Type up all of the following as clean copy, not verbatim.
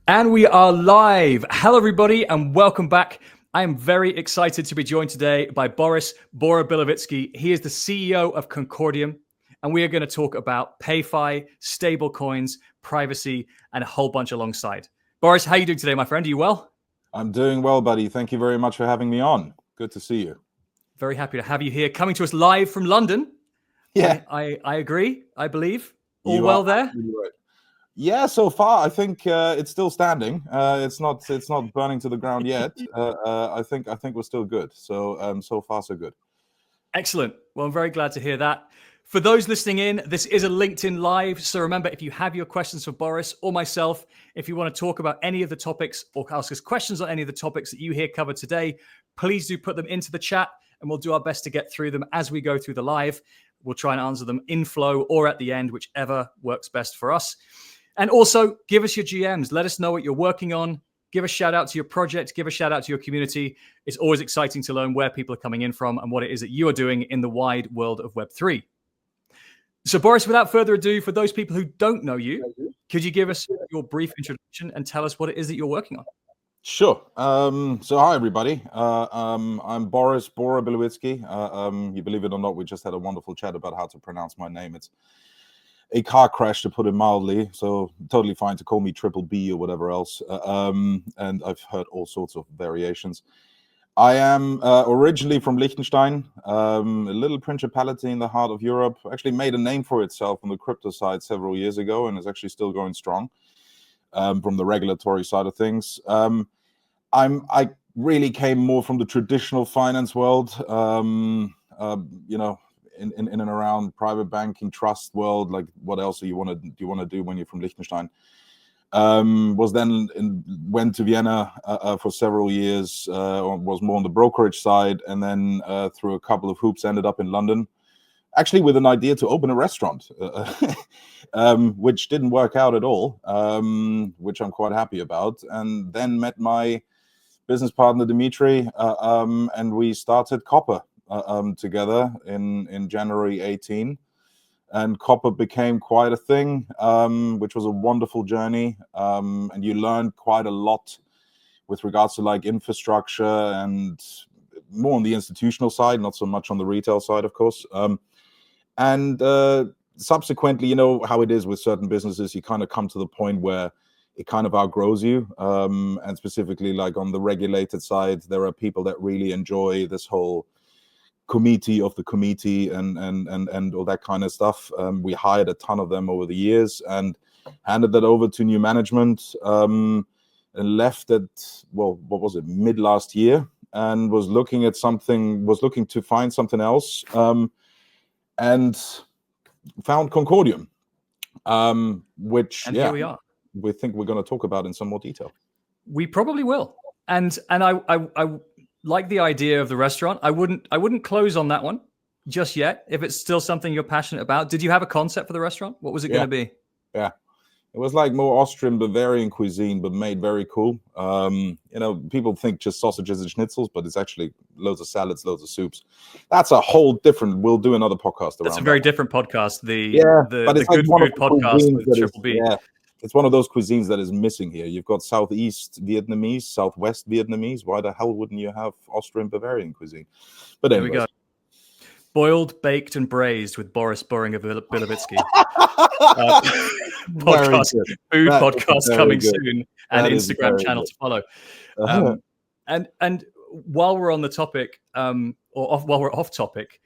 And we are live. Hello, everybody, and welcome back. I am very excited to be joined today by Boris Bilovitsky. He is the CEO of Concordium, and we are going to talk about PayFi, stablecoins, privacy, and a whole bunch alongside. Boris, how are you doing today, my friend? Are you well? I'm doing well, buddy. Thank you very much for having me on. Good to see you. Very happy to have you here, coming to us live from London. Yeah, I agree. I believe. All you well are there? absolutely right. Yeah, so far I think it's still standing. It's not burning to the ground yet. I think we're still good. So so far so good. Excellent. Well, I'm very glad to hear that. For those listening in, this is a LinkedIn Live. So remember, if you have your questions for Boris or myself, if you want to talk about any of the topics or ask us questions on any of the topics that you hear covered today, please do put them into the chat and we'll do our best to get through them as we go through the live. We'll try and answer them in flow or at the end, whichever works best for us. And also, give us your GMs. Let us know what you're working on. Give a shout out to your project. Give a shout out to your community. It's always exciting to learn where people are coming in from and what it is that you are doing in the wide world of Web3. So, Boris, without further ado, for those people who don't know you, could you give us your brief introduction and tell us what it is that you're working on? Sure. So hi everybody. I'm Boris Bilovitsky. You believe it or not, we just had a wonderful chat about how to pronounce my name. It's a car crash, to put it mildly, so totally fine to call me Triple B or whatever else. And I've heard all sorts of variations. I am originally from Liechtenstein, a little principality in the heart of Europe. Actually made a name for itself on the crypto side several years ago and is actually still going strong from the regulatory side of things. I really came more from the traditional finance world, you know, in and around private banking, trust world. Like, what else do you want to do when you're from Liechtenstein? Went to Vienna for several years. Was more on the brokerage side, and then through a couple of hoops, ended up in London. Actually, with an idea to open a restaurant, which didn't work out at all, which I'm quite happy about. And then met my business partner Dimitri, and we started Copper together in January 18, and Copper became quite a thing, which was a wonderful journey, and you learned quite a lot with regards to like infrastructure and more on the institutional side, not so much on the retail side, of course. And subsequently, you know how it is with certain businesses, you kind of come to the point where it kind of outgrows you, and specifically like on the regulated side, there are people that really enjoy this whole committee of the committee and all that kind of stuff. We hired a ton of them over the years and handed that over to new management, and left at, well, what was it, mid last year, and was looking to find something else, and found Concordium, which, And yeah, here we are. we think we're going to talk about in some more detail. We probably will. And I like the idea of the restaurant. I wouldn't close on that one just yet. If it's still something you're passionate about. Did you have a concept for the restaurant? What was it going to be? Yeah. It was like more Austrian Bavarian cuisine, but made very cool. You know, people think just sausages and schnitzels, but it's actually loads of salads, loads of soups. That's a whole different. We'll do another podcast around. That's a very different podcast. The like Good Food podcast with Triple B. Yeah, it's one of those cuisines that is missing here. You've got Southeast Vietnamese, Southwest Vietnamese. Why the hell wouldn't you have Austrian Bavarian cuisine? But anyway, there we go. Boiled, baked, and braised with Boris Bilovitsky. Podcast, food podcast coming soon, and Instagram channel to follow. And while we're on the topic, while we're off topic,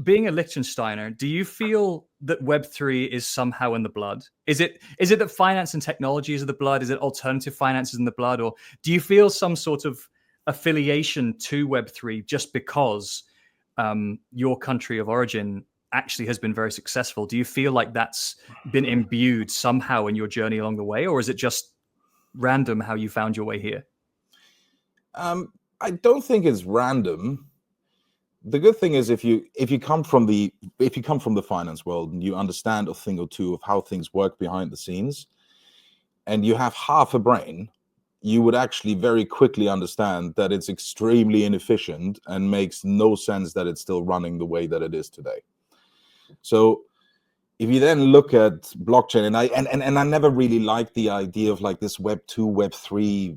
being a Liechtensteiner, do you feel that Web3 is somehow in the blood? Is it that finance and technology is in the blood? Is it alternative finances in the blood? Or do you feel some sort of affiliation to Web3 just because your country of origin actually has been very successful? Do you feel like that's been imbued somehow in your journey along the way? Or is it just random how you found your way here? I don't think it's random. The good thing is if you come from the finance world and you understand a thing or two of how things work behind the scenes, and you have half a brain, you would actually very quickly understand that it's extremely inefficient and makes no sense that it's still running the way that it is today. So if you then look at blockchain, and I never really liked the idea of like this Web 2, Web 3,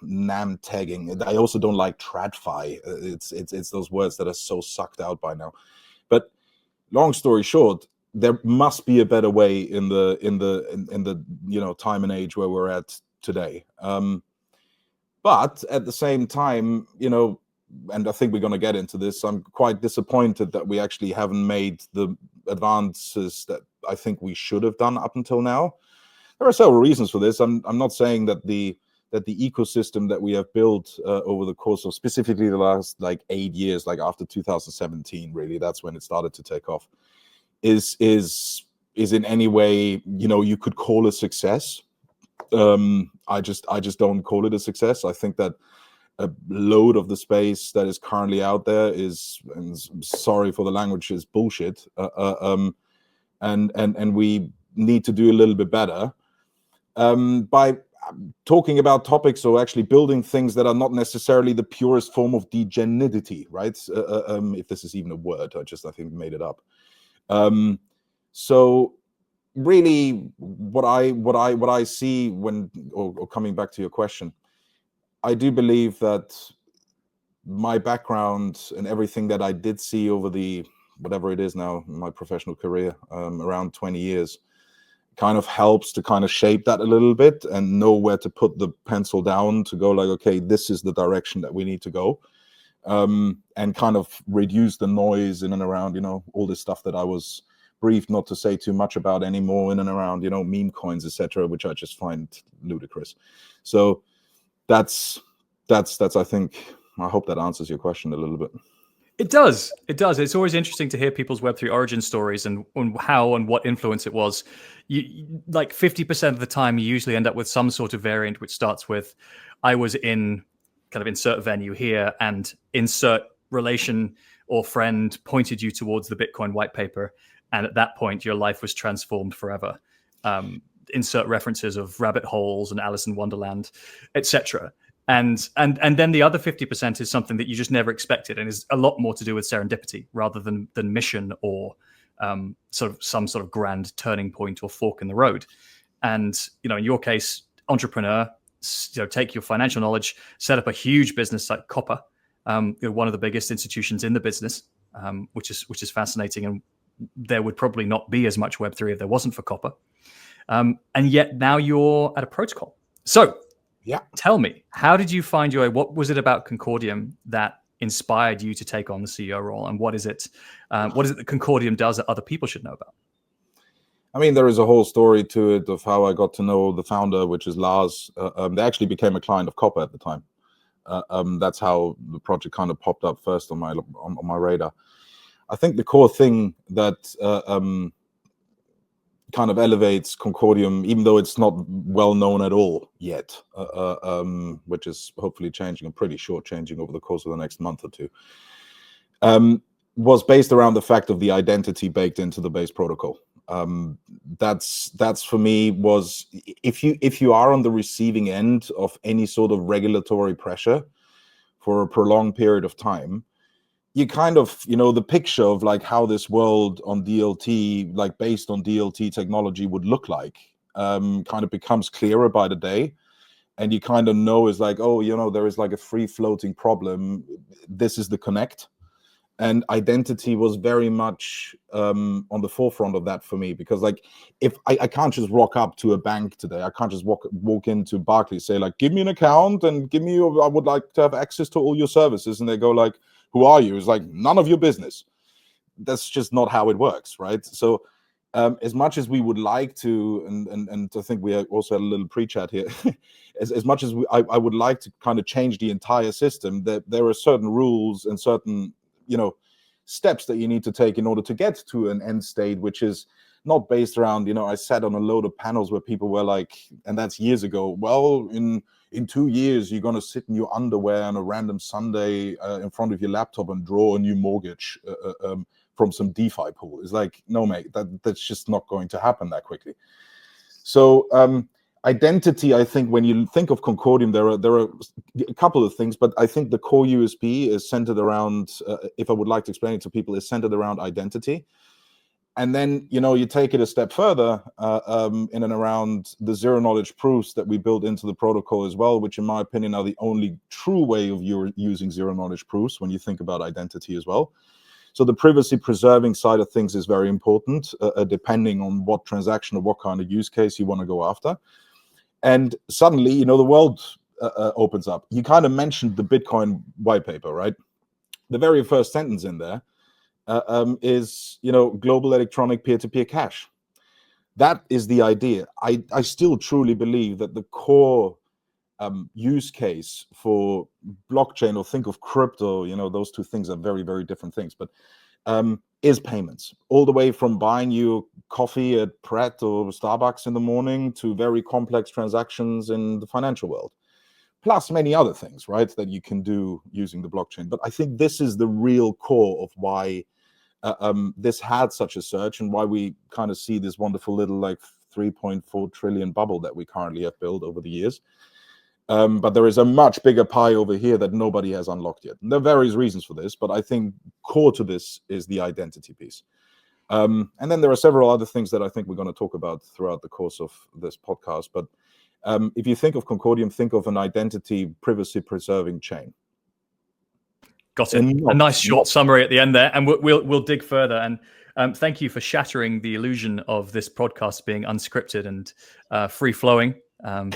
NAM tagging. I also don't like TradFi. It's those words that are so sucked out by now. But long story short, there must be a better way in the time and age where we're at today. But at the same time, and I think we're going to get into this, I'm quite disappointed that we actually haven't made the advances that I think we should have done up until now. There are several reasons for this. I'm not saying that the ecosystem that we have built over the course of specifically the last like 8 years, like after 2017, really, that's when it started to take off, is in any way, you could call a success. I just don't call it a success. I think that a load of the space that is currently out there is, and sorry for the language, is bullshit. And we need to do a little bit better by talking about topics or actually building things that are not necessarily the purest form of degenerity, right? If this is even a word, I think made it up. So really, what I see when, or coming back to your question, I do believe that my background and everything that I did see over the, whatever it is now, my professional career, around 20 years, kind of helps to kind of shape that a little bit and know where to put the pencil down to go like, okay, this is the direction that we need to go. And kind of reduce the noise in and around, all this stuff that I was briefed not to say too much about anymore in and around, meme coins, etc., which I just find ludicrous. So that's I think, I hope that answers your question a little bit. It does. It's always interesting to hear people's Web3 origin stories and how and what influence it was. Like 50% of the time, you usually end up with some sort of variant which starts with, I was in kind of insert venue here and insert relation or friend pointed you towards the Bitcoin white paper. And at that point, your life was transformed forever. Insert references of rabbit holes and Alice in Wonderland, etc. And then the other 50% is something that you just never expected, and is a lot more to do with serendipity rather than mission or some sort of grand turning point or fork in the road. And in your case, entrepreneur, take your financial knowledge, set up a huge business like Copper, one of the biggest institutions in the business, which is fascinating. And there would probably not be as much Web3 if there wasn't for Copper. And yet now you're at a protocol. So yeah, tell me, how did you find your way? What was it about Concordium that inspired you to take on the CEO role? And what is it that Concordium does that other people should know about? I mean, there is a whole story to it of how I got to know the founder, which is Lars. They actually became a client of Copper at the time. That's how the project kind of popped up first on my radar. I think the core thing that kind of elevates Concordium, even though it's not well known at all yet, which is hopefully changing, I'm pretty sure changing over the course of the next month or two, was based around the fact of the identity baked into the base protocol. That's for me was, if you are on the receiving end of any sort of regulatory pressure for a prolonged period of time, you kind of, the picture of like how this world on DLT, like based on DLT technology would look like, kind of becomes clearer by the day. And you kind of know is like, oh, there is like a free floating problem. This is the connect. And identity was very much on the forefront of that for me, because like, if I can't just rock up to a bank today, I can't just walk into Barclays, say like, give me an account and I would like to have access to all your services. And they go like, who are you? It's like, none of your business. That's just not how it works, right? So as much as we would like to, and I think we also had a little pre-chat here, as much as I would like to kind of change the entire system, there are certain rules and certain steps that you need to take in order to get to an end state, which is not based around, I sat on a load of panels where people were like, and that's years ago, well, in 2 years, you're going to sit in your underwear on a random Sunday in front of your laptop and draw a new mortgage from some DeFi pool. It's like, no, mate, that's just not going to happen that quickly. So identity, I think when you think of Concordium, there are a couple of things, but I think the core USP is centered around, if I would like to explain it to people, is centered around identity. And then, you take it a step further in and around the zero knowledge proofs that we built into the protocol as well, which in my opinion are the only true way of using zero knowledge proofs when you think about identity as well. So the privacy preserving side of things is very important, depending on what transaction or what kind of use case you want to go after. And suddenly, the world opens up. You kind of mentioned the Bitcoin white paper, right? The very first sentence in there is, global electronic peer-to-peer cash. That is the idea. I still truly believe that the core use case for blockchain, or think of crypto, those two things are very, very different things, but is payments, all the way from buying you coffee at Pret or Starbucks in the morning to very complex transactions in the financial world, plus many other things, right, that you can do using the blockchain. But I think this is the real core of why this had such a surge, and why we kind of see this wonderful little like 3.4 trillion bubble that we currently have built over the years. But there is a much bigger pie over here that nobody has unlocked yet. And there are various reasons for this, but I think core to this is the identity piece. And then there are several other things that I think we're going to talk about throughout the course of this podcast. But if you think of Concordium, think of an identity privacy preserving chain. Got it. A nice short summary at the end there, and we'll dig further. And thank you for shattering the illusion of this podcast being unscripted and free flowing. I'm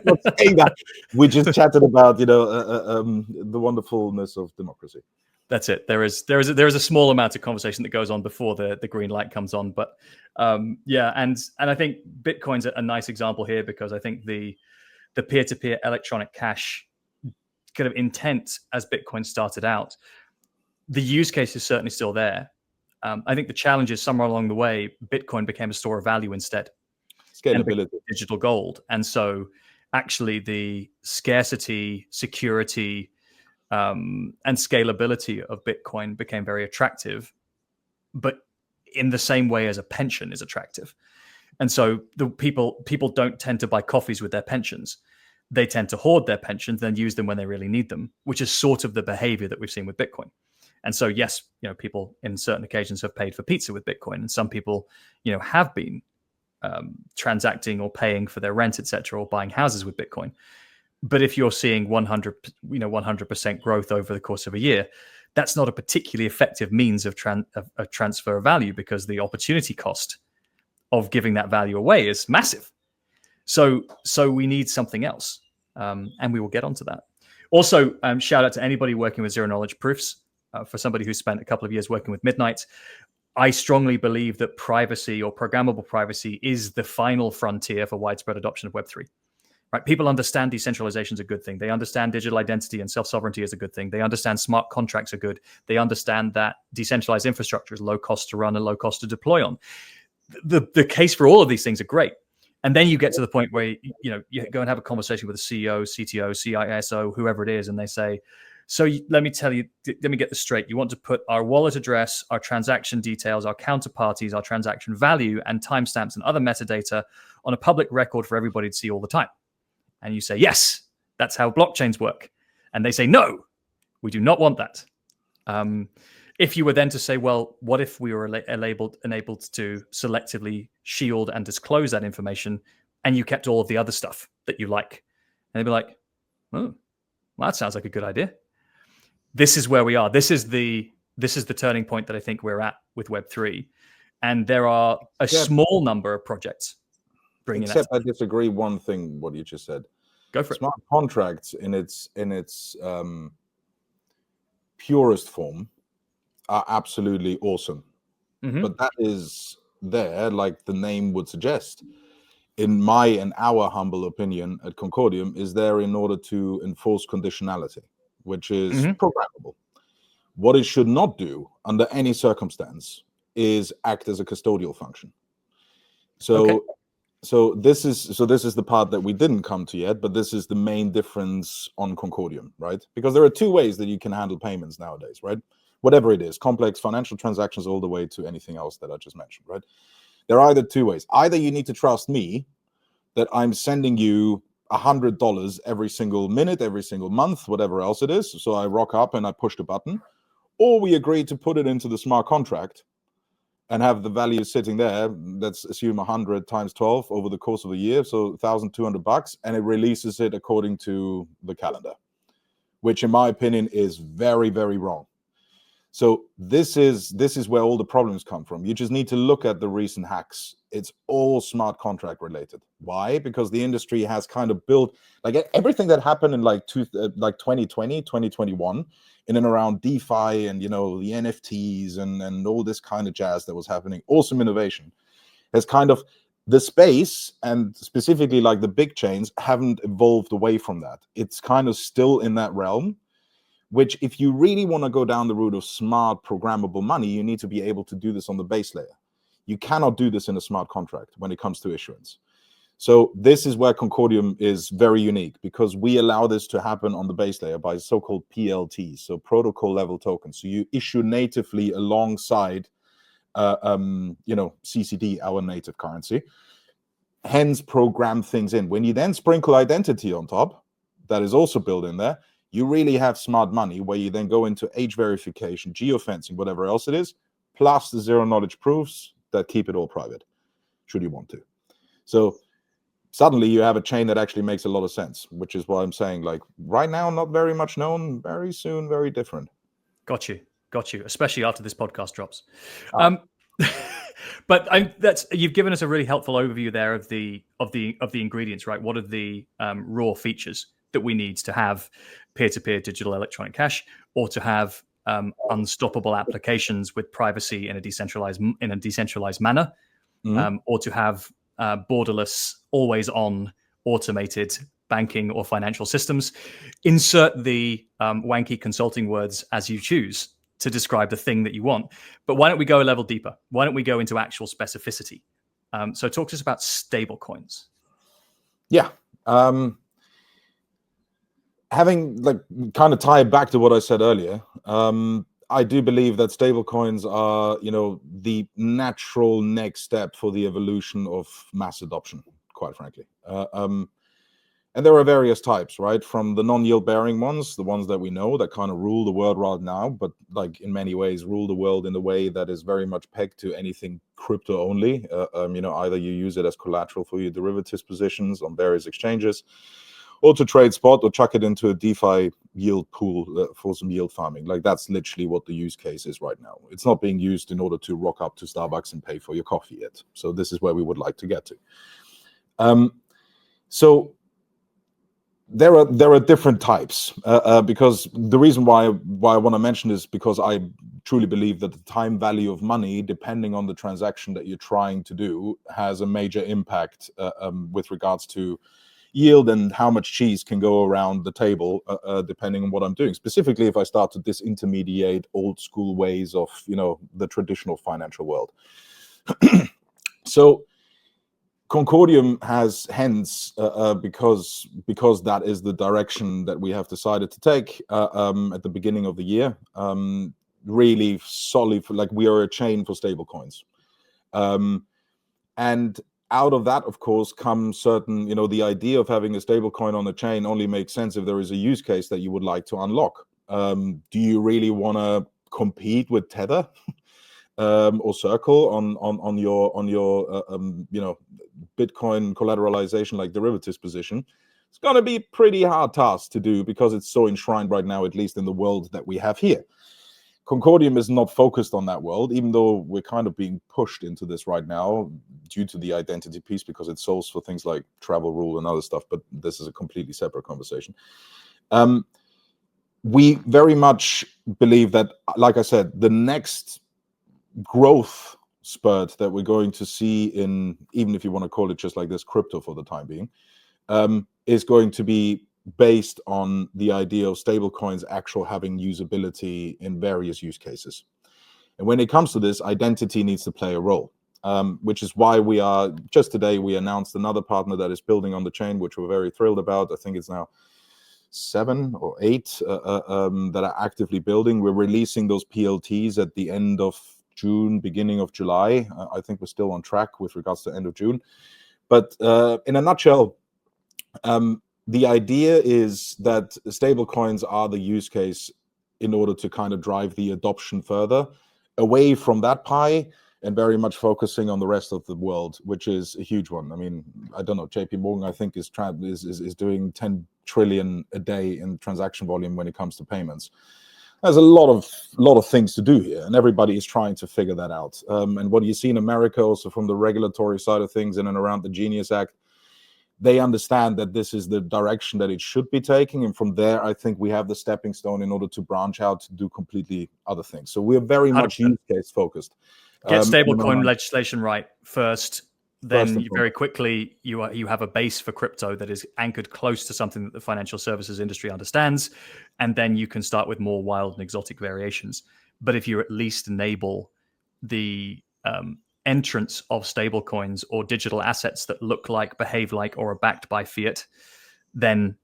not saying that. We just chatted about the wonderfulness of democracy. That's it. There is a small amount of conversation that goes on before the green light comes on. But yeah, and I think Bitcoin's a nice example here, because I think the peer-to-peer electronic cash kind of intent as Bitcoin started out, the use case is certainly still there. I think the challenge is somewhere along the way, Bitcoin became a store of value instead. Scalability. Digital gold. And so actually the scarcity, security, and scalability of Bitcoin became very attractive, but in the same way as a pension is attractive. And so the people don't tend to buy coffees with their pensions. They tend to hoard their pensions, then use them when they really need them, which is sort of the behavior that we've seen with Bitcoin. And so, yes, people in certain occasions have paid for pizza with Bitcoin, and some people, have been transacting or paying for their rent, etc., or buying houses with Bitcoin. But if you're seeing 100% growth over the course of a year, that's not a particularly effective means of transfer of value, because the opportunity cost of giving that value away is massive. So we need something else, and we will get onto that. Also, shout out to anybody working with zero knowledge proofs. For somebody who spent a couple of years working with Midnight, I strongly believe that privacy, or programmable privacy, is the final frontier for widespread adoption of Web3. Right? People understand decentralization is a good thing. They understand digital identity and self-sovereignty is a good thing. They understand smart contracts are good. They understand that decentralized infrastructure is low cost to run and low cost to deploy on. The case for all of these things are great. And then you get to the point where you go and have a conversation with a CEO, CTO, CISO, whoever it is, and they say, so let me get this straight. You want to put our wallet address, our transaction details, our counterparties, our transaction value, and timestamps and other metadata on a public record for everybody to see all the time. And you say, yes, that's how blockchains work. And they say, no, we do not want that. If you were then to say, well, what if we were enabled to selectively shield and disclose that information, and you kept all of the other stuff that you like? And they'd be like, oh, well, that sounds like a good idea. This is where we are. This is the turning point that I think we're at with Web3. And there are a small number of projects bringing that. Except I disagree one thing, what you just said. Go for it. Smart contracts in its purest form are absolutely awesome. Mm-hmm. But that is there, like the name would suggest, in my and our humble opinion at Concordium, is there in order to enforce conditionality, which is programmable. What it should not do under any circumstance is act as a custodial function. So this is the part that we didn't come to yet, but this is the main difference on Concordium, right? Because there are two ways that you can handle payments nowadays, right? Whatever it is, complex financial transactions all the way to anything else that I just mentioned, right? There are either two ways. Either you need to trust me that I'm sending you $100 every single minute, every single month, whatever else it is. So I rock up and I push the button, or we agree to put it into the smart contract, and have the value sitting there. Let's assume 100 times 12 over the course of a year, so $1,200, and it releases it according to the calendar, which in my opinion is very, very wrong. So this is where all the problems come from. You just need to look at the recent hacks. It's all smart contract related. Why? Because the industry has kind of built, like, everything that happened in like 2020, 2021, in and around DeFi and, you know, the NFTs and all this kind of jazz that was happening, awesome innovation, has kind of, the space and specifically like the big chains haven't evolved away from that. It's kind of still in that realm, which if you really want to go down the route of smart programmable money, you need to be able to do this on the base layer. You cannot do this in a smart contract when it comes to issuance. So this is where Concordium is very unique, because we allow this to happen on the base layer by so-called PLTs, so protocol level tokens. So you issue natively alongside, you know, CCD, our native currency, hence program things in. When you then sprinkle identity on top, that is also built in there, you really have smart money where you then go into age verification, geofencing, whatever else it is, plus the zero knowledge proofs that keep it all private, should you want to. So suddenly you have a chain that actually makes a lot of sense, which is why I'm saying, like, right now, not very much known, very soon, very different. Got you, especially after this podcast drops. But you've given us a really helpful overview there of the ingredients, right? What are the raw features that we need to have peer-to-peer digital electronic cash, or to have unstoppable applications with privacy in a decentralized manner, or to have borderless, always-on, automated banking or financial systems. Insert the wanky consulting words as you choose to describe the thing that you want. But why don't we go a level deeper? Why don't we go into actual specificity? So talk to us about stablecoins. Yeah. Having, like, kind of tie it back to what I said earlier, I do believe that stablecoins are, you know, the natural next step for the evolution of mass adoption, quite frankly. And there are various types, right? From the non-yield bearing ones, the ones that we know that kind of rule the world right now, but like in many ways rule the world in a way that is very much pegged to anything crypto only. You know, either you use it as collateral for your derivatives positions on various exchanges, or to trade spot, or chuck it into a DeFi yield pool for some yield farming. Like, that's literally what the use case is right now. It's not being used in order to rock up to Starbucks and pay for your coffee yet. So this is where we would like to get to. So there are different types, because the reason why I want to mention this, because I truly believe that the time value of money, depending on the transaction that you're trying to do, has a major impact with regards to yield and how much cheese can go around the table, depending on what I'm doing. Specifically, if I start to disintermediate old school ways of, you know, the traditional financial world. So Concordium has hence, because that is the direction that we have decided to take at the beginning of the year, really solid, like, we are a chain for stablecoins. And out of that, of course, comes certain, you know, the idea of having a stablecoin on a chain only makes sense if there is a use case that you would like to unlock. Do you really want to compete with Tether or Circle on your you know, Bitcoin collateralization, like derivatives position? It's going to be a pretty hard task to do, because it's so enshrined right now, at least in the world that we have here. Concordium is not focused on that world, even though we're kind of being pushed into this right now due to the identity piece, because it solves for things like travel rule and other stuff, but this is a completely separate conversation. We very much believe that, like I said, the next growth spurt that we're going to see in, even if you want to call it just like this, crypto for the time being, is going to be based on the idea of stablecoins actual having usability in various use cases. And when it comes to this, identity needs to play a role, which is why we are, just today, we announced another partner that is building on the chain, which we're very thrilled about. I think it's now 7 or 8 that are actively building. We're releasing those PLTs at the end of June, beginning of July. I think we're still on track with regards to end of June. But in a nutshell, the idea is that stablecoins are the use case in order to kind of drive the adoption further away from that pie and very much focusing on the rest of the world, which is a huge one. I mean, I don't know, JP Morgan, I think, is doing 10 trillion a day in transaction volume when it comes to payments. There's a lot of things to do here, and everybody is trying to figure that out. And what you see in America, also from the regulatory side of things, in and around the Genius Act, they understand that this is the direction that it should be taking. And from there, I think we have the stepping stone in order to branch out to do completely other things. So we're very 100%. Much use case focused. Get stablecoin legislation right first. Then you very quickly you have a base for crypto that is anchored close to something that the financial services industry understands, and then you can start with more wild and exotic variations. But if you at least enable the entrance of stablecoins or digital assets that look like, behave like, or are backed by fiat, then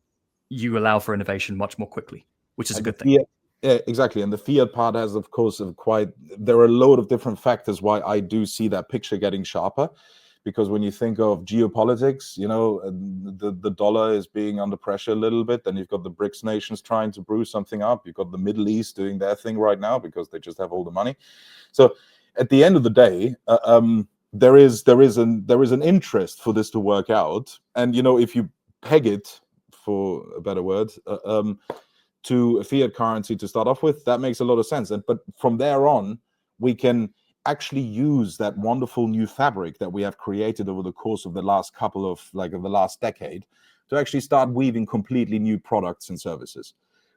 you allow for innovation much more quickly, which is a good thing. Yeah, exactly. And the fiat part has, of course, there are a load of different factors why I do see that picture getting sharper. Because when you think of geopolitics, the dollar is being under pressure a little bit. Then you've got the BRICS nations trying to brew something up. You've got the Middle East doing their thing right now because they just have all the money. So at the end of the day, there is an interest for this to work out. And if you peg it, for a better word, to a fiat currency to start off with, that makes a lot of sense. But from there on, we can actually use that wonderful new fabric that we have created over the course of the last of the last decade to actually start weaving completely new products and services,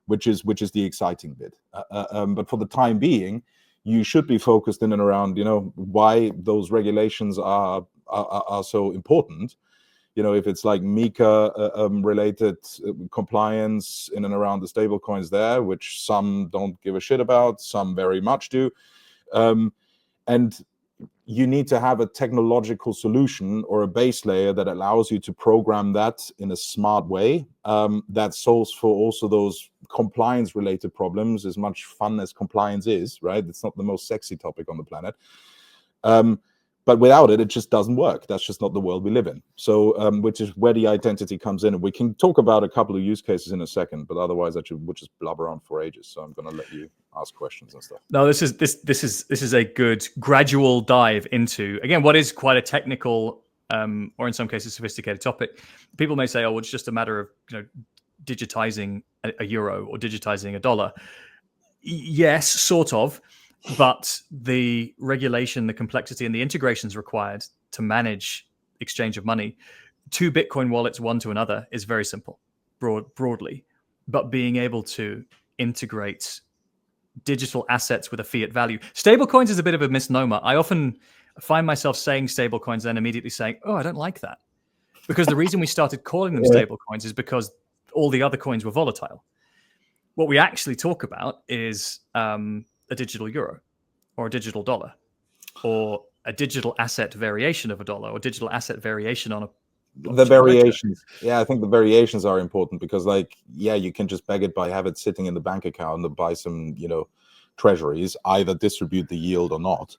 which is the exciting bit. But for the time being, you should be focused in and around, why those regulations are so important. If it's like MiCA related compliance in and around the stable coins there, which some don't give a shit about, some very much do. And you need to have a technological solution or a base layer that allows you to program that in a smart way that solves for also those compliance related problems. As much fun as compliance is, right? It's not the most sexy topic on the planet. But without it, it just doesn't work. That's just not the world we live in. So, which is where the identity comes in. And we can talk about a couple of use cases in a second, but otherwise, we'll just blubber on for ages. So I'm going to let you ask questions and stuff. No, this is a good gradual dive into, again, what is quite a technical, or in some cases sophisticated topic. People may say, "Oh, well, it's just a matter of digitizing a euro or digitizing a dollar." Yes, sort of. But the regulation, the complexity, and the integrations required to manage exchange of money, 2 Bitcoin wallets, one to another, is very simple, broadly. But being able to integrate digital assets with a fiat value. Stablecoins is a bit of a misnomer. I often find myself saying stablecoins, then immediately saying, "Oh, I don't like that." Because the reason we started calling them stablecoins is because all the other coins were volatile. What we actually talk about is a digital euro or a digital dollar or a digital asset variation of a dollar or digital asset variation on a the variations. Yeah, I think the variations are important because you can just beg it by have it sitting in the bank account and buy some, treasuries, either distribute the yield or not.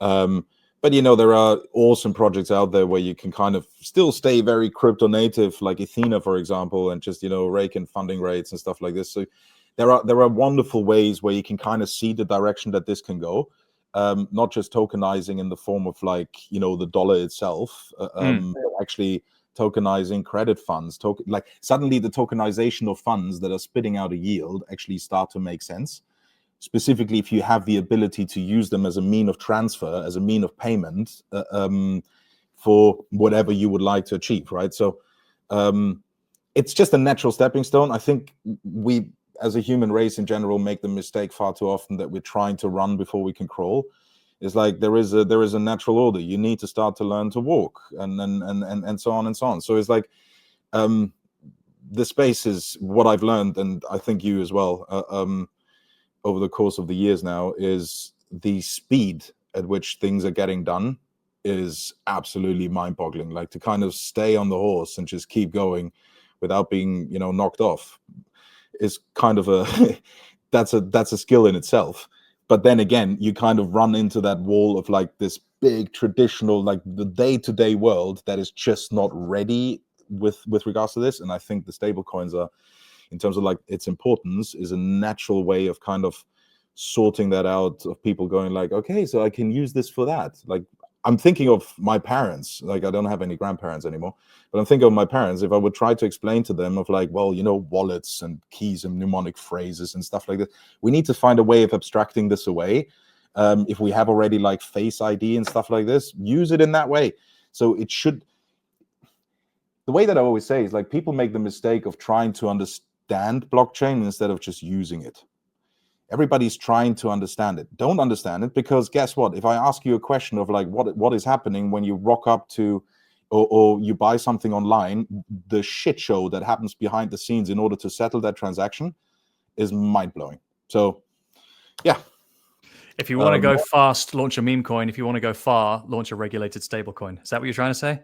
But there are awesome projects out there where you can kind of still stay very crypto native, like Athena, for example, and just, rake in funding rates and stuff like this. So there are wonderful ways where you can kind of see the direction that this can go, not just tokenizing in the form of the dollar itself, actually tokenizing credit funds. Suddenly the tokenization of funds that are spitting out a yield actually start to make sense. Specifically, if you have the ability to use them as a mean of transfer, as a mean of payment for whatever you would like to achieve, right? So it's just a natural stepping stone. I think we, as a human race in general, make the mistake far too often that we're trying to run before we can crawl. It's like there is a natural order. You need to start to learn to walk, and so on and so on. So it's like the space is what I've learned, and I think you as well, over the course of the years now, is the speed at which things are getting done is absolutely mind-boggling. Like to kind of stay on the horse and just keep going without being, knocked off is kind of that's a skill in itself. But then again, you kind of run into that wall of this big traditional, the day-to-day world that is just not ready with regards to this. And I think the stable coins are, in terms of its importance, is a natural way of kind of sorting that out, of people going like, okay, so I can use this for that. Like, I'm thinking of my parents. Like, I don't have any grandparents anymore, but I'm thinking of my parents. If I would try to explain to them of like, well, wallets and keys and mnemonic phrases and stuff like that, we need to find a way of abstracting this away. If we have already like Face ID and stuff like this, use it in that way. So it should. The way that I always say is like, people make the mistake of trying to understand blockchain instead of just using it. Everybody's trying to understand it. Don't understand it, because guess what? If I ask you a question of like what is happening when you rock up to or you buy something online, the shit show that happens behind the scenes in order to settle that transaction is mind-blowing. So yeah. If you want to go fast, launch a meme coin. If you want to go far, launch a regulated stablecoin. Is that what you're trying to say?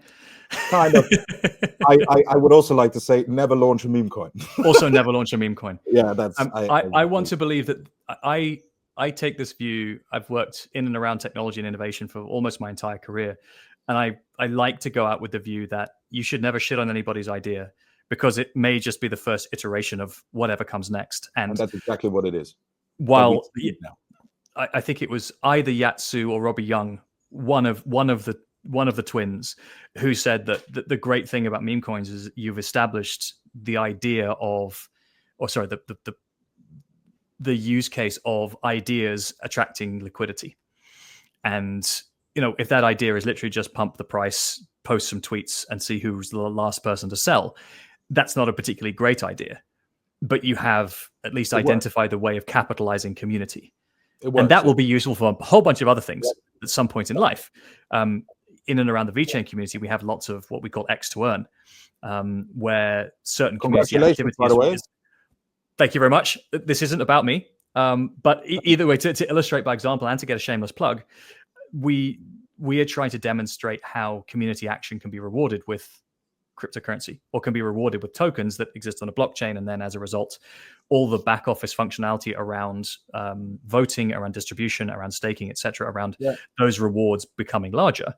Kind of. I would also like to say, never launch a meme coin. Also, never launch a meme coin. Yeah, that's. I want to believe that I take this view. I've worked in and around technology and innovation for almost my entire career, and I like to go out with the view that you should never shit on anybody's idea, because it may just be the first iteration of whatever comes next. And that's exactly what it is. While I think it was either Yatsu or Robbie Young, one of the twins, who said that the great thing about meme coins is you've established the idea of, the use case of ideas attracting liquidity. And if that idea is literally just pump the price, post some tweets, and see who's the last person to sell, that's not a particularly great idea. But you have at least identified the way of capitalizing community. And that will be useful for a whole bunch of other things at some point in life. In and around the VeChain community, we have lots of what we call X to earn, where certain community activities. By the way. Thank you very much. This isn't about me, but either way, to illustrate by example and to get a shameless plug, we are trying to demonstrate how community action can be rewarded with cryptocurrency, or can be rewarded with tokens that exist on a blockchain, and then as a result, all the back office functionality around voting, around distribution, around staking, etc., around those rewards becoming larger.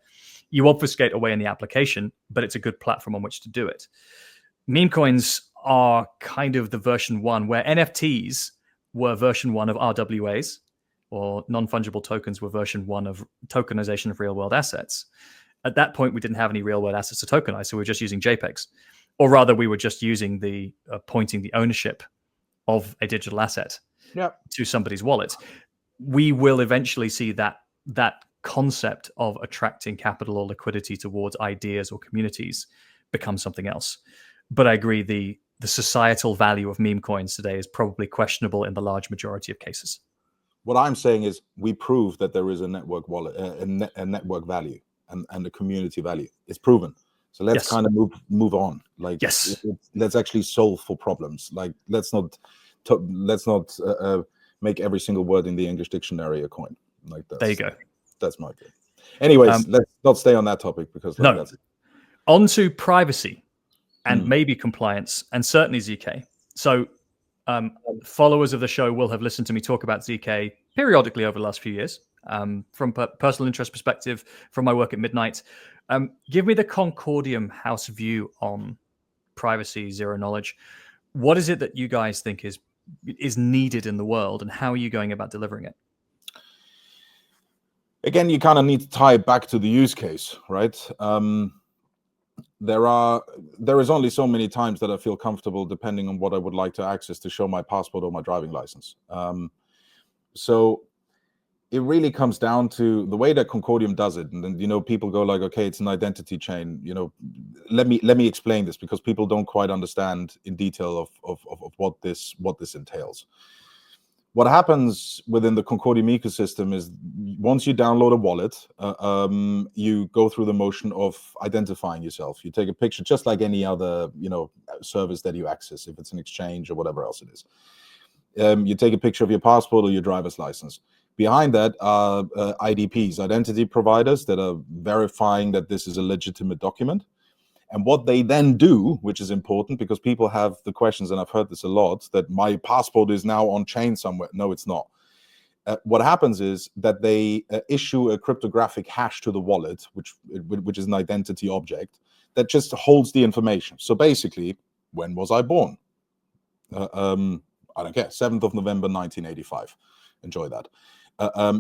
You obfuscate away in the application, but it's a good platform on which to do it. Meme coins are kind of the version 1, where NFTs were version 1 of RWAs, or non-fungible tokens were version 1 of tokenization of real-world assets. At that point, we didn't have any real-world assets to tokenize, so we were just using JPEGs. Or rather, we were just using the pointing the ownership of a digital asset to somebody's wallet. We will eventually see that concept of attracting capital or liquidity towards ideas or communities become something else. But I agree, the societal value of meme coins today is probably questionable in the large majority of cases. What I'm saying is, we prove that there is a network wallet, a network value, and a community value. It's proven. So let's kind of move on. Like, let's actually solve for problems. Like, let's not make every single word in the English dictionary a coin. Like that. There you go. That's my view. Anyways, let's not stay on that topic, because that's on to privacy and maybe compliance, and certainly ZK. So followers of the show will have listened to me talk about ZK periodically over the last few years, from personal interest perspective, from my work at Midnight. Give me the Concordium house view on privacy, zero knowledge. What is it that you guys think is needed in the world, and how are you going about delivering it? Again, you kind of need to tie it back to the use case, right? There is only so many times that I feel comfortable, depending on what I would like to access, to show my passport or my driving license. So it really comes down to the way that Concordium does it. And then, people go like, okay, it's an identity chain. Let me explain this, because people don't quite understand in detail of what this entails. What happens within the Concordium ecosystem is, once you download a wallet, you go through the motion of identifying yourself. You take a picture, just like any other, service that you access, if it's an exchange or whatever else it is. You take a picture of your passport or your driver's license. Behind that are IDPs, identity providers, that are verifying that this is a legitimate document. And what they then do, which is important, because people have the questions, and I've heard this a lot, that my passport is now on chain somewhere. No, it's not. What happens is that they issue a cryptographic hash to the wallet, which is an identity object that just holds the information. So basically, when was I born? I don't care, 7th of November, 1985. enjoy that.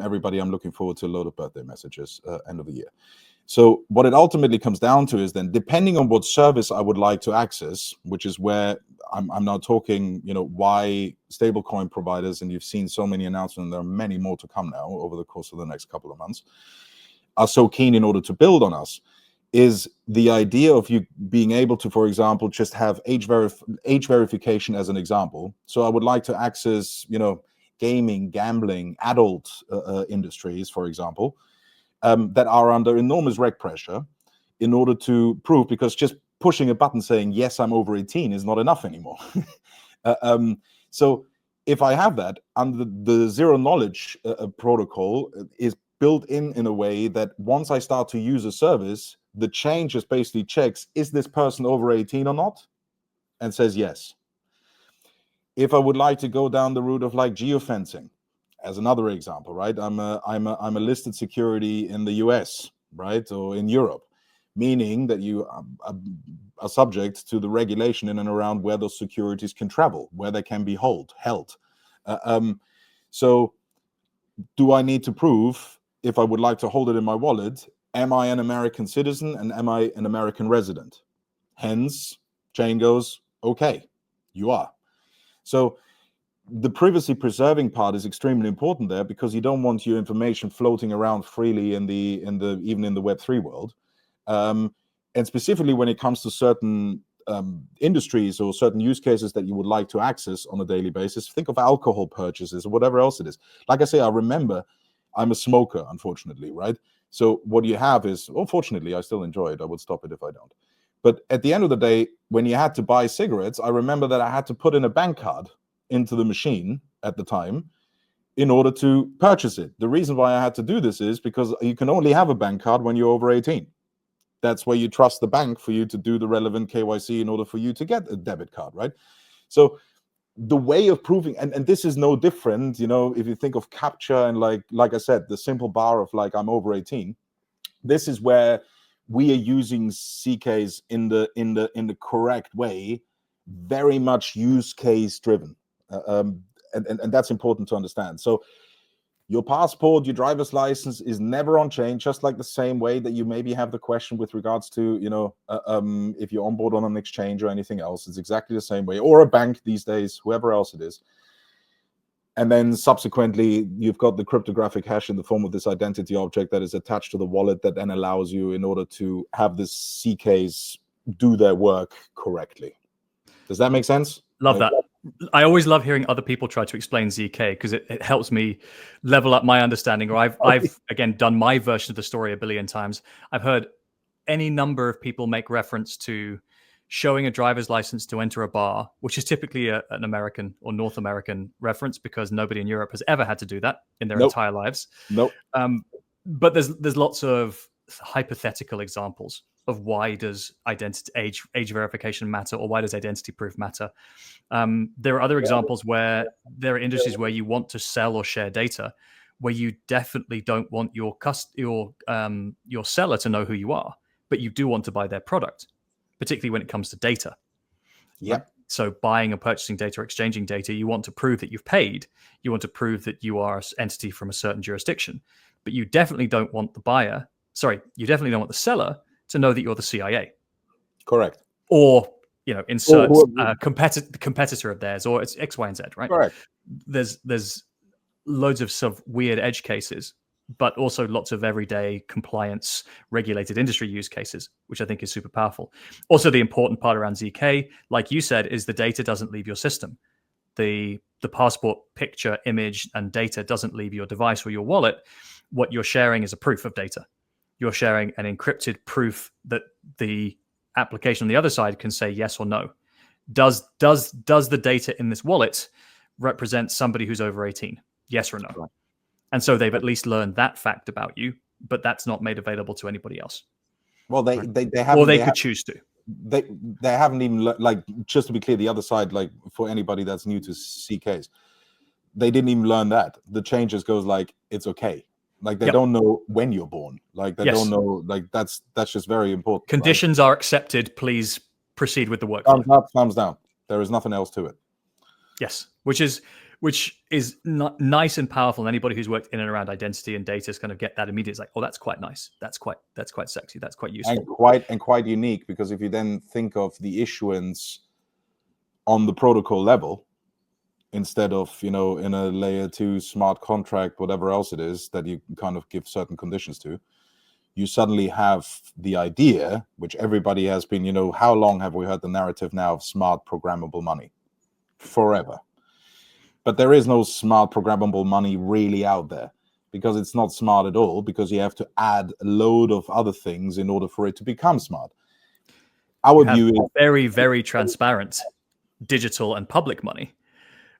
Everybody, I'm looking forward to a load of birthday messages end of the year. So what it ultimately comes down to is then, depending on what service I would like to access, which is where I'm now talking, why stablecoin providers, and you've seen so many announcements, and there are many more to come now over the course of the next couple of months, are so keen in order to build on us, is the idea of you being able to, for example, just have age verification as an example. So I would like to access, gaming, gambling, adult industries, for example, that are under enormous reg pressure in order to prove, because just pushing a button saying, yes, I'm over 18 is not enough anymore. So if I have that, under the zero knowledge protocol is built in a way that once I start to use a service, the chain just basically checks, is this person over 18 or not? And says yes. If I would like to go down the route of like geofencing, as another example, right? I'm a listed security in the US, right? Or in Europe, meaning that you are subject to the regulation in and around where those securities can travel, where they can be held. So do I need to prove, if I would like to hold it in my wallet, am I an American citizen and am I an American resident? Hence, chain goes, okay, you are. So the privacy preserving part is extremely important there, because you don't want your information floating around freely even in the Web3 world. And specifically when it comes to certain industries or certain use cases that you would like to access on a daily basis, think of alcohol purchases or whatever else it is. Like I say, I remember I'm a smoker, unfortunately, right? So what you have is, fortunately, I still enjoy it. I would stop it if I don't. But at the end of the day, when you had to buy cigarettes, I remember that I had to put in a bank card into the machine at the time in order to purchase it. The reason why I had to do this is because you can only have a bank card when you're over 18. That's where you trust the bank for you to do the relevant KYC in order for you to get a debit card, right? So the way of proving, and this is no different, if you think of capture and like I said, the simple bar of like, I'm over 18, this is where we are using CKs in the correct way, very much use case driven. And that's important to understand. So your passport, your driver's license is never on chain, just like the same way that you maybe have the question with regards to, if you're on board on an exchange or anything else, it's exactly the same way, or a bank these days, whoever else it is. And then subsequently, you've got the cryptographic hash in the form of this identity object that is attached to the wallet that then allows you, in order to have the CKs do their work correctly. Does that make sense? Love that. I always love hearing other people try to explain ZK, because it helps me level up my understanding. Or I've again done my version of the story a billion times. I've heard any number of people make reference to showing a driver's license to enter a bar, which is typically an American or North American reference, because nobody in Europe has ever had to do that in their entire lives. But there's lots of hypothetical examples of why does age verification matter, or why does identity proof matter. There are other examples where there are industries where you want to sell or share data, where you definitely don't want your seller to know who you are, but you do want to buy their product, particularly when it comes to data. Yeah. Right? So buying and purchasing data or exchanging data, you want to prove that you've paid. You want to prove that you are an entity from a certain jurisdiction, but you definitely don't want you definitely don't want the seller to know that you're the CIA. Correct. Or, insert competitor of theirs, or it's X, Y, and Z, right? Correct. There's loads of sort of weird edge cases, but also lots of everyday compliance regulated industry use cases, which I think is super powerful. Also, the important part around ZK, like you said, is the data doesn't leave your system. The passport picture, image, and data doesn't leave your device or your wallet. What you're sharing is a proof of data. You're sharing an encrypted proof that the application on the other side can say yes or no. Does the data in this wallet represent somebody who's over 18? Yes or no? Right. And so they've at least learned that fact about you, but that's not made available to anybody else. Well, they haven't, or they could choose to. They haven't even, like, just to be clear, the other side, like, for anybody that's new to CKs, they didn't even learn that. The change just goes like, it's okay. Like, they don't know when you're born. Like, they don't know. Like, that's just very important. Conditions are accepted. Please proceed with the workflow. Thumbs up, thumbs down. There is nothing else to it. Yes, which is which is not nice and powerful. And anybody who's worked in and around identity and data is kind of get that immediately. It's like, oh, that's quite nice. That's quite sexy. That's quite useful. And quite unique, because if you then think of the issuance on the protocol level, instead of, in a layer 2 smart contract, whatever else it is that you kind of give certain conditions to, you suddenly have the idea, which everybody has been, how long have we heard the narrative now of smart programmable money? Forever. But there is no smart programmable money really out there, because it's not smart at all, because you have to add a load of other things in order for it to become smart. Our view is very, very transparent digital and public money,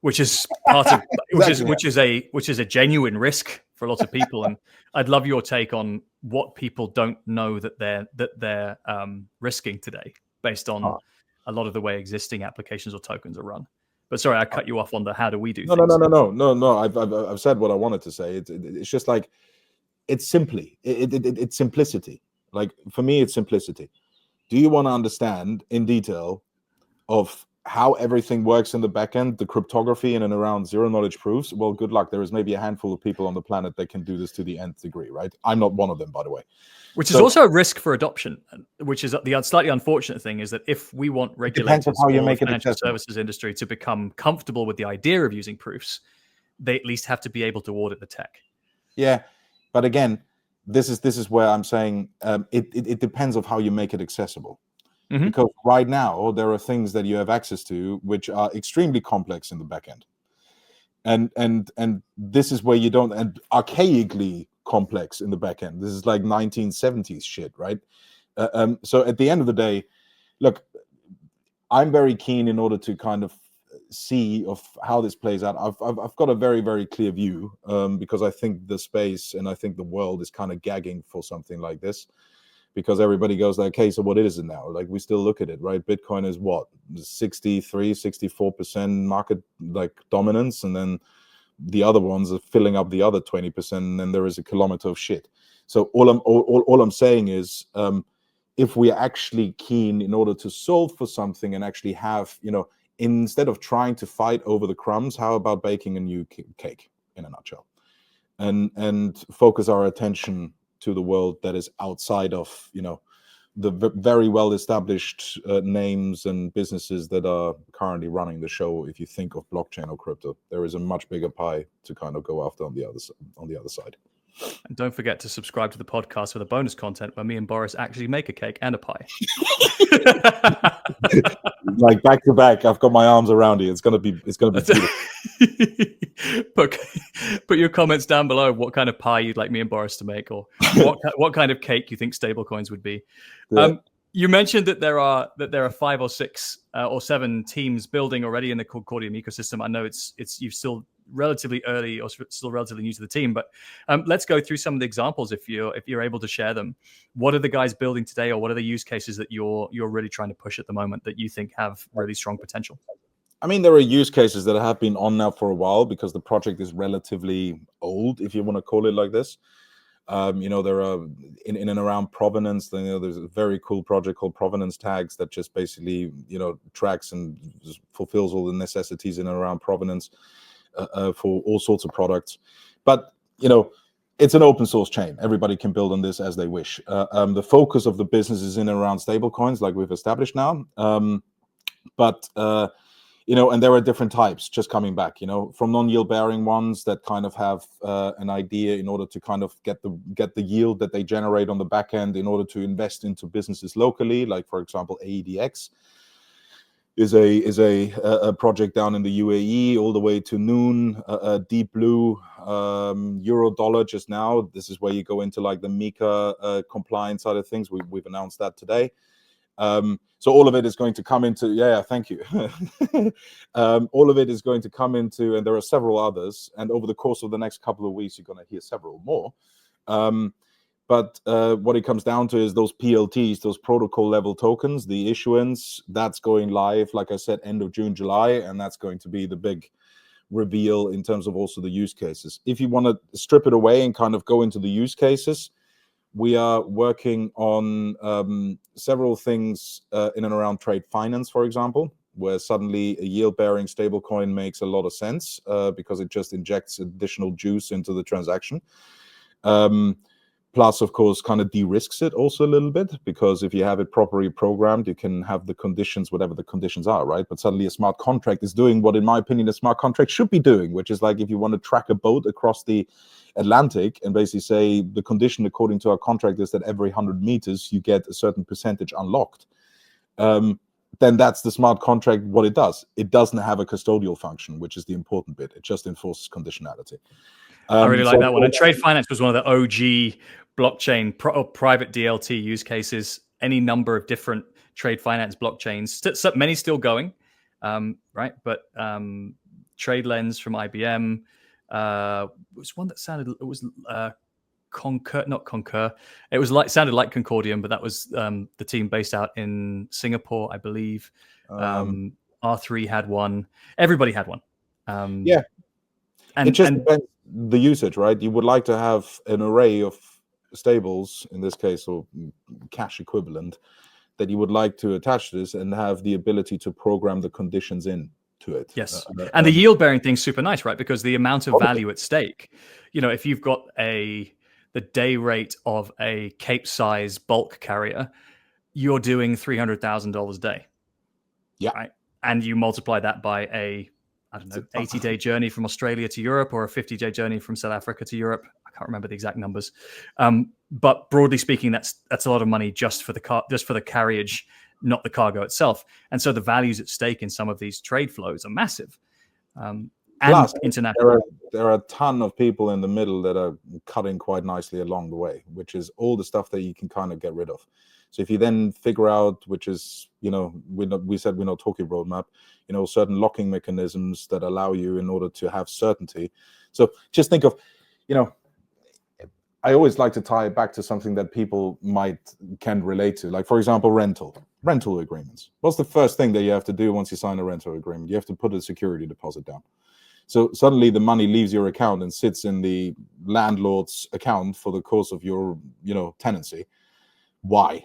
which is part of which is a genuine risk for a lot of people. And I'd love your take on what people don't know that they're risking today, based on a lot of the way existing applications or tokens are run. But sorry, I cut you off on the how do we do things. No. I've said what I wanted to say. It's just like, it's simplicity. Like, for me, it's simplicity. Do you want to understand in detail of how everything works in the backend, the cryptography in and around zero knowledge proofs? Well, good luck. There is maybe a handful of people on the planet that can do this to the nth degree, right? I'm not one of them, by the way. Which is also a risk for adoption, which is the slightly unfortunate thing, is that if we want regulators or the financial services industry to become comfortable with the idea of using proofs, they at least have to be able to audit the tech. Yeah, but again, this is where I'm saying it depends on how you make it accessible. Mm-hmm. Because right now there are things that you have access to which are extremely complex in the back end, and this is where you don't, and archaically complex in the back end. This is like 1970s shit, right? So at the end of the day, look, I'm very keen, in order to kind of see of how this plays out. I've got a very, very clear view, because I think the space and I think the world is kind of gagging for something like this, because everybody goes like, okay, so what is it now? Like, we still look at it, right? Bitcoin is what, 64% market like dominance, and then the other ones are filling up the other 20%, and then there is a kilometer of shit. So all I'm saying is, if we are actually keen in order to solve for something and actually have, instead of trying to fight over the crumbs, how about baking a new cake, in a nutshell, and focus our attention to the world that is outside of, the very well established names and businesses that are currently running the show. If you think of blockchain or crypto, there is a much bigger pie to kind of go after on the other side. And don't forget to subscribe to the podcast for the bonus content where me and Boris actually make a cake and a pie. Like, back to back, I've got my arms around you. It's gonna be beautiful. Put your comments down below what kind of pie you'd like me and Boris to make, or what kind of cake you think Stablecoins would be. Yeah. You mentioned that there are 5 or 6 or 7 teams building already in the Concordium ecosystem. I know it's you're still relatively early or still relatively new to the team, but let's go through some of the examples if you're able to share them. What are the guys building today, or what are the use cases that you're really trying to push at the moment that you think have really strong potential? I mean, there are use cases that have been on now for a while, because the project is relatively old, if you want to call it like this. There are in and around provenance. There's a very cool project called Provenance Tags that just basically, tracks and fulfills all the necessities in and around provenance for all sorts of products. But, it's an open source chain. Everybody can build on this as they wish. The focus of the business is in and around stablecoins, like we've established now. And there are different types just coming back, from non-yield bearing ones that kind of have an idea in order to kind of get the yield that they generate on the back end in order to invest into businesses locally. Like, for example, AEDX is a project down in the UAE, all the way to Noon, Deep Blue, Euro Dollar just now. This is where you go into like the MiCA compliance side of things. We've announced that today. So all of it is going to come into, thank you. All of it is going to come into, and there are several others, and over the course of the next couple of weeks, you're going to hear several more. But what it comes down to is those PLTs, those protocol level tokens, the issuance, that's going live, like I said, end of June, July, and that's going to be the big reveal in terms of also the use cases. If you want to strip it away and kind of go into the use cases, we are working on several things in and around trade finance, for example. where suddenly a yield-bearing stablecoin makes a lot of sense because it just injects additional juice into the transaction. Plus, of course, kind of de-risks it also a little bit, because if you have it properly programmed, you can have the conditions, whatever the conditions are, right? But suddenly a smart contract is doing what, in my opinion, a smart contract should be doing, which is like if you want to track a boat across the Atlantic and basically say the condition according to our contract is that every 100 meters you get a certain percentage unlocked, then that's the smart contract, what it does. It doesn't have a custodial function, which is the important bit. It just enforces conditionality. I really like that one. And trade finance was one of the OG blockchain private DLT use cases. Any number of different trade finance blockchains, many still going, right? But TradeLens from IBM was one that sounded, it was not Concur. It was sounded like Concordium, but that was the team based out in Singapore, I believe. R3 had one. Everybody had one. Yeah. And it just depends the usage, right? You would like to have an array of stables, in this case, or cash equivalent, that you would like to attach to this and have the ability to program the conditions in to it. Yes. And the yield bearing thing's super nice, right? Because the amount of value at stake, if you've got the day rate of a Cape size bulk carrier, you're doing $300,000 a day. Yeah. Right. And you multiply that by a 80-day journey from Australia to Europe, or a 50-day journey from South Africa to Europe. I can't remember the exact numbers. But broadly speaking, that's a lot of money just for the carriage, not the cargo itself. And so the values at stake in some of these trade flows are massive. Plus, international. There are a ton of people in the middle that are cutting quite nicely along the way, which is all the stuff that you can kind of get rid of. So if you then figure out, which is, we said we're not talking roadmap, certain locking mechanisms that allow you in order to have certainty. So just think of, I always like to tie it back to something that people can relate to. Like, for example, rental agreements. What's the first thing that you have to do once you sign a rental agreement? You have to put a security deposit down. So suddenly the money leaves your account and sits in the landlord's account for the course of your, tenancy. Why?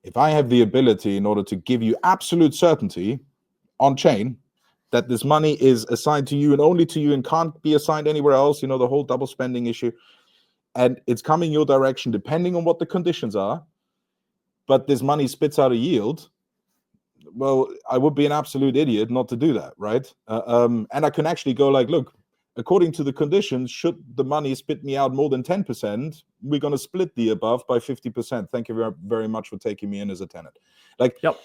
If I have the ability, in order to give you absolute certainty on chain, that this money is assigned to you and only to you and can't be assigned anywhere else, the whole double spending issue, and it's coming your direction depending on what the conditions are, but this money spits out a yield, well, I would be an absolute idiot not to do that, right? And I can actually go like, look, according to the conditions, should the money spit me out more than 10%, we're going to split the above by 50%. Thank you very, very much for taking me in as a tenant. Like, yep.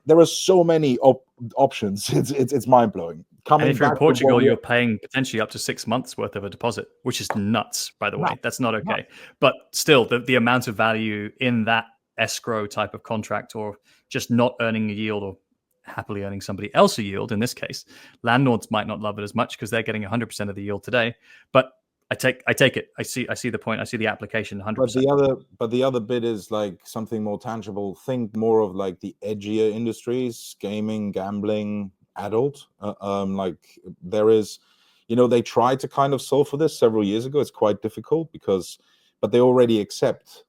There are so many options. It's mind blowing. And if you're in Portugal, you're paying potentially up to 6 months worth of a deposit, which is nuts, by the way. That's not okay. But still, the amount of value in that escrow type of contract, or just not earning a yield, or happily earning somebody else a yield, in this case, landlords might not love it as much because they're getting 100% of the yield today. But I take it. I see the point. I see the application 100%. But the other bit is like something more tangible. Think more of like the edgier industries, gaming, gambling, adult. Like there is, they tried to kind of solve for this several years ago. It's quite difficult but they already accept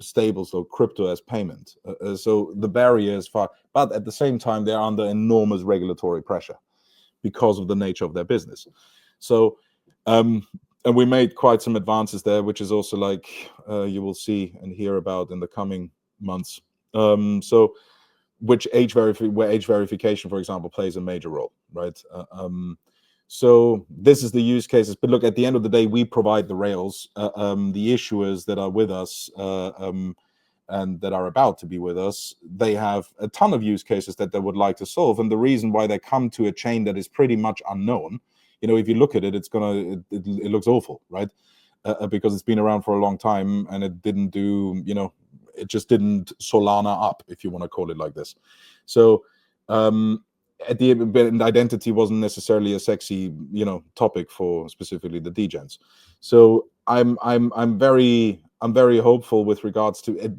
stables or crypto as payment. So the barrier is far, but at the same time, they're under enormous regulatory pressure because of the nature of their business. So, and we made quite some advances there, which is also like you will see and hear about in the coming months. So, where age verification, for example, plays a major role, right? So this is the use cases. But look, at the end of the day, we provide the rails. The issuers that are with us and that are about to be with us, they have a ton of use cases that they would like to solve. And the reason why they come to a chain that is pretty much unknown, if you look at it, it looks awful, right? Because it's been around for a long time and it didn't do, it just didn't Solana up, if you want to call it like this. So at the end, identity wasn't necessarily a sexy, topic for specifically the degens. So I'm very hopeful with regards to it.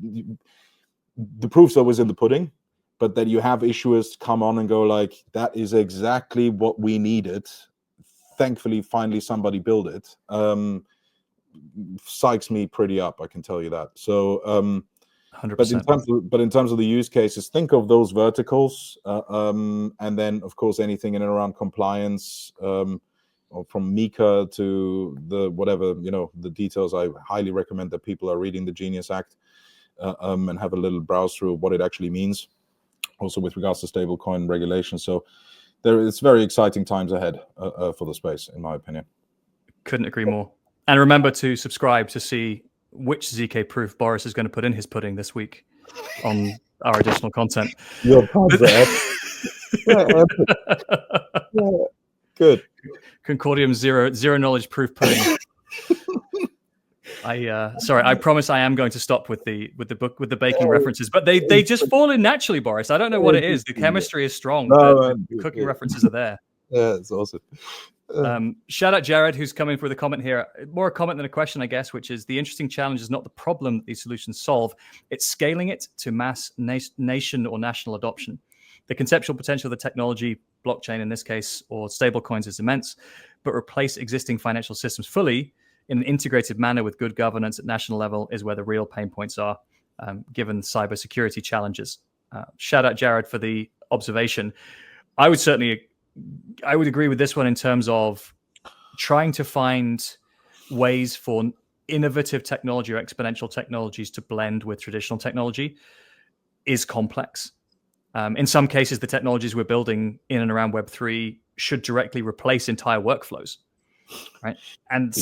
The proof's always in the pudding, but that you have issuers come on and go like, that is exactly what we needed. Thankfully, finally somebody built it. Psychs me pretty up, I can tell you that. So 100%. But in terms of the use cases, think of those verticals, and then of course anything in and around compliance, or from MiCA to the whatever, the details. I highly recommend that people are reading the Genius Act, and have a little browse through what it actually means, also with regards to stablecoin regulation. So it's very exciting times ahead for the space, in my opinion. Couldn't agree more. And remember to subscribe to see which ZK proof Boris is going to put in his pudding this week on our additional content. Your puns are epic. Yeah, good. Concordium zero knowledge proof pudding. I promise I am going to stop with the baking references, but they just fall in naturally, Boris. I don't know what it is. The chemistry is strong. The cooking references are there. Yeah, it's awesome. Shout out Jared, who's coming for the comment here. More a comment than a question, I guess, which is the interesting challenge is not the problem that these solutions solve. It's scaling it to mass nation or national adoption. The conceptual potential of the technology, blockchain in this case, or stablecoins is immense, but replace existing financial systems fully in an integrated manner with good governance at national level is where the real pain points are, given cybersecurity challenges. Shout out Jared for the observation. I would agree with this one in terms of trying to find ways for innovative technology or exponential technologies to blend with traditional technology is complex. In some cases, the technologies we're building in and around Web3 should directly replace entire workflows, right? And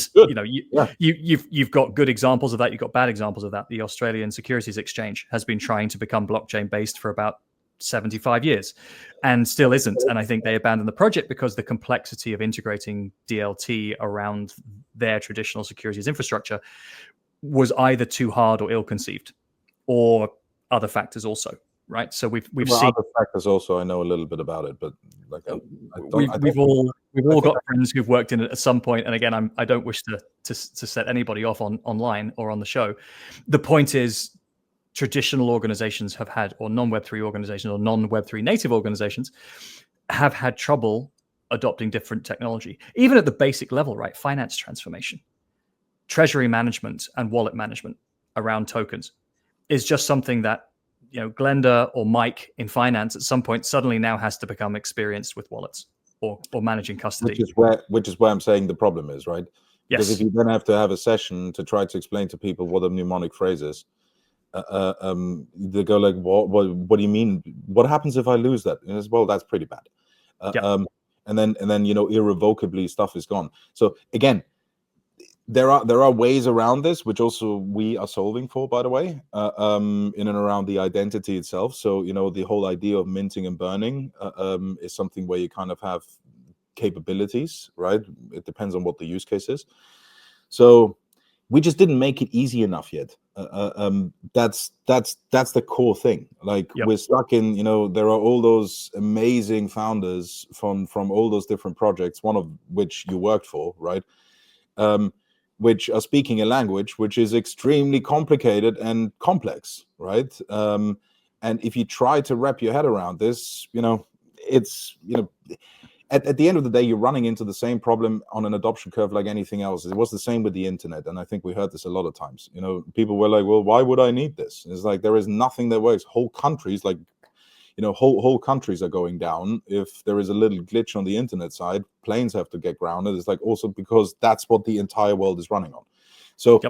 you've got good examples of that. You've got bad examples of that. The Australian Securities Exchange has been trying to become blockchain based for about 75 years and still isn't. And I think they abandoned the project because the complexity of integrating DLT around their traditional securities infrastructure was either too hard or ill-conceived, or other factors also, right? So we've seen other factors also. I know a little bit about it, but like we've all got friends who've worked in it at some point. And again, I don't wish to set anybody off online or on the show. The point is, traditional organizations have had, or non-Web3 organizations or non-Web3 native organizations have had trouble adopting different technology, even at the basic level, right? Finance transformation, treasury management, and wallet management around tokens is just something that, Glenda or Mike in finance at some point suddenly now has to become experienced with wallets or managing custody. Which is where I'm saying the problem is, right? Because if you then have to have a session to try to explain to people what a mnemonic phrase is, they go like, what do you mean? What happens if I lose that? And it's, well, that's pretty bad. And then irrevocably stuff is gone. So again, there are ways around this, which also we are solving for, by the way, in and around the identity itself. So the whole idea of minting and burning is something where you kind of have capabilities, right? It depends on what the use case is. So we just didn't make it easy enough yet. That's the core thing. Like we're stuck in, there are all those amazing founders from all those different projects, one of which you worked for, right? Which are speaking a language which is extremely complicated and complex, right? And if you try to wrap your head around this, it's, at the end of the day, you're running into the same problem on an adoption curve like anything else. It was the same with the internet. And I think we heard this a lot of times. People were like, well, why would I need this? It's like, there is nothing that works. Whole countries, like, whole countries are going down. If there is a little glitch on the internet side, planes have to get grounded. It's like also because that's what the entire world is running on. So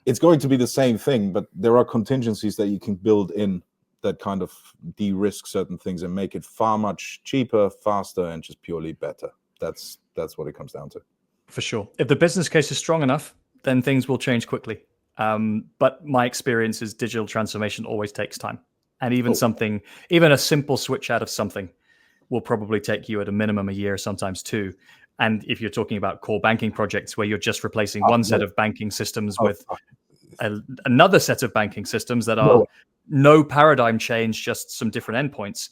it's going to be the same thing, but there are contingencies that you can build in that kind of de-risk certain things and make it far much cheaper, faster, and just purely better. That's what it comes down to. For sure. If the business case is strong enough, then things will change quickly. But my experience is digital transformation always takes time. And even even a simple switch out of something will probably take you at a minimum a year, sometimes two. And if you're talking about core banking projects where you're just replacing one set of banking systems with another set of banking systems that are no paradigm change, just some different endpoints.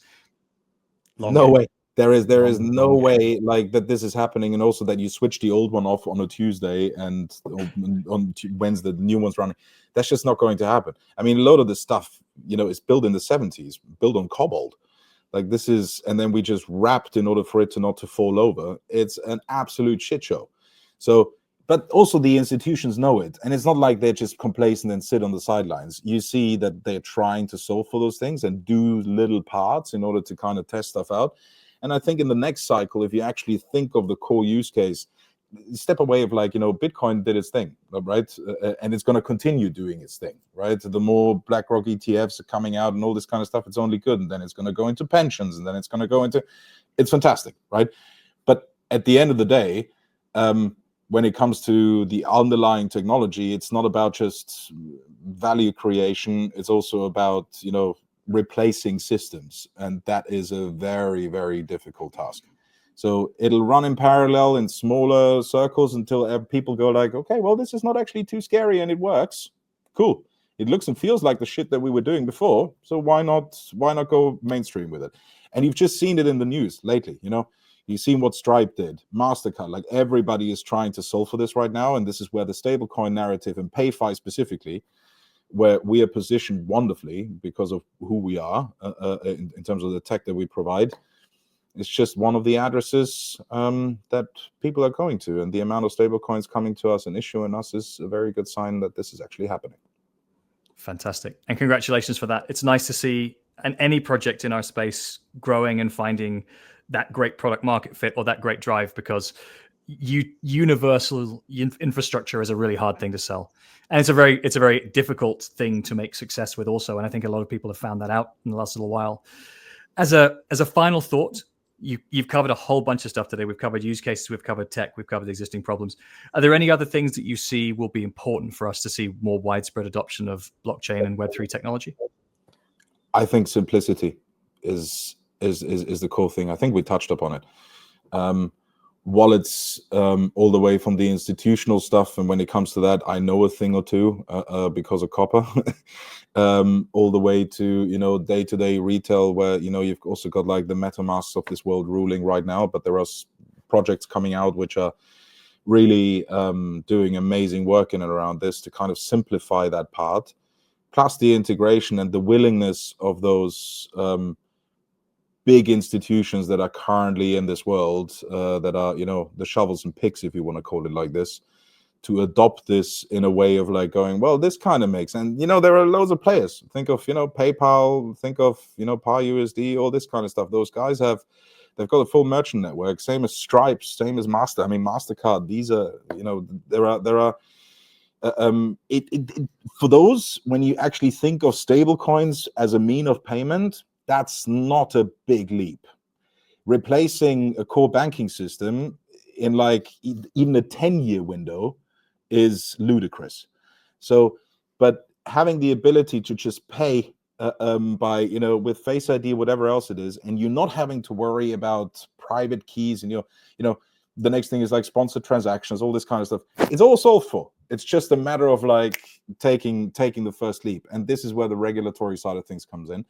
No way. There is no way like that this is happening, and also that you switch the old one off on a Tuesday and on Wednesday the new one's running. That's just not going to happen. I mean, a lot of this stuff, is built in the 70s, built on Cobalt. Like this is, and then we just wrapped in order for it to not to fall over. It's an absolute shit show. So, but also the institutions know it, and it's not like they're just complacent and sit on the sidelines. You see that they're trying to solve for those things and do little parts in order to kind of test stuff out. And I think in the next cycle, if you actually think of the core use case, step away of like, Bitcoin did its thing, right? And it's going to continue doing its thing, right? The more BlackRock ETFs are coming out and all this kind of stuff, it's only good. And then it's going to go into pensions, and then it's going to go into, it's fantastic, right? But at the end of the day, when it comes to the underlying technology, it's not about just value creation. It's also about, replacing systems. And that is a very, very difficult task. So it'll run in parallel in smaller circles until people go like, okay, well, this is not actually too scary and it works. Cool. It looks and feels like the shit that we were doing before. So why not go mainstream with it? And you've just seen it in the news lately, You've seen what Stripe did, MasterCard, like everybody is trying to solve for this right now. And this is where the stablecoin narrative and PayFi specifically, where we are positioned wonderfully because of who we are in terms of the tech that we provide. It's just one of the addresses that people are going to. And the amount of stablecoins coming to us and issuing us is a very good sign that this is actually happening. Fantastic. And congratulations for that. It's nice to see any project in our space growing and finding that great product market fit or that great drive, because universal infrastructure is a really hard thing to sell, and it's a very difficult thing to make success with also. And I think a lot of people have found that out in the last little while. As a final thought, you've covered a whole bunch of stuff today. We've covered use cases, we've covered tech, we've covered existing problems. Are there any other things that you see will be important for us to see more widespread adoption of blockchain and Web3 technology? I think simplicity is the core thing. I think we touched upon it. Wallets, all the way from the institutional stuff, and when it comes to that, I know a thing or two because of Copper, all the way to day-to-day retail, where you've also got like the MetaMasks of this world ruling right now, but there are projects coming out which are really doing amazing work in and around this to kind of simplify that part, plus the integration and the willingness of those big institutions that are currently in this world, that are, the shovels and picks, if you want to call it like this, to adopt this in a way of like going, well, this kind of makes, and there are loads of players. Think of, PayPal, think of, ParUSD, all this kind of stuff. Those guys they've got a full merchant network, same as Stripe, same as MasterCard. These are, there are for those, when you actually think of stable coins as a mean of payment, that's not a big leap. Replacing a core banking system in like even a 10-year window is ludicrous. So, but having the ability to just pay by, with Face ID, whatever else it is, and you're not having to worry about private keys, and the next thing is like sponsored transactions, all this kind of stuff. It's all solved for. It's just a matter of like taking the first leap. And this is where the regulatory side of things comes in.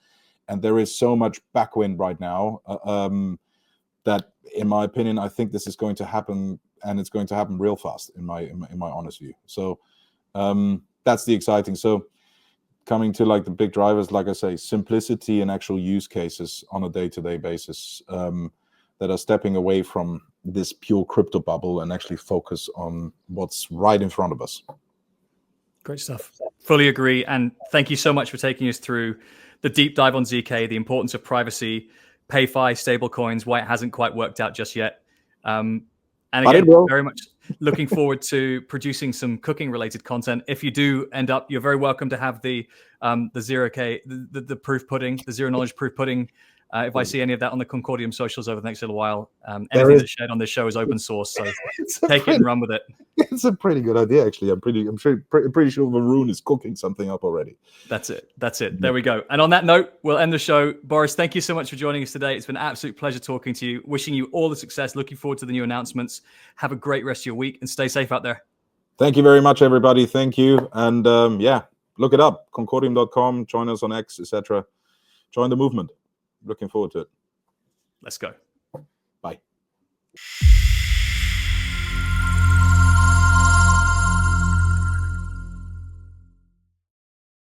And there is so much backwind right now that, in my opinion, I think this is going to happen, and it's going to happen real fast, in my honest view. So that's the exciting. So coming to like the big drivers, like I say, simplicity and actual use cases on a day-to-day basis that are stepping away from this pure crypto bubble and actually focus on what's right in front of us. Great stuff. Fully agree. And thank you so much for taking us through the deep dive on ZK, the importance of privacy, PayFi, stablecoins, why it hasn't quite worked out just yet. And again, very much looking forward to producing some cooking-related content. If you do end up, you're very welcome to have the 0K, the proof pudding, the zero knowledge proof pudding. If I see any of that on the Concordium socials over the next little while, anything that's shared on this show is open source, so take it and run with it. It's a pretty good idea, actually. I'm pretty sure Varun is cooking something up already. That's it. There we go. And on that note, we'll end the show. Boris, thank you so much for joining us today. It's been an absolute pleasure talking to you. Wishing you all the success. Looking forward to the new announcements. Have a great rest of your week and stay safe out there. Thank you very much, everybody. Thank you. And look it up. Concordium.com. Join us on X, etc. Join the movement. Looking forward to it. Let's go. Bye.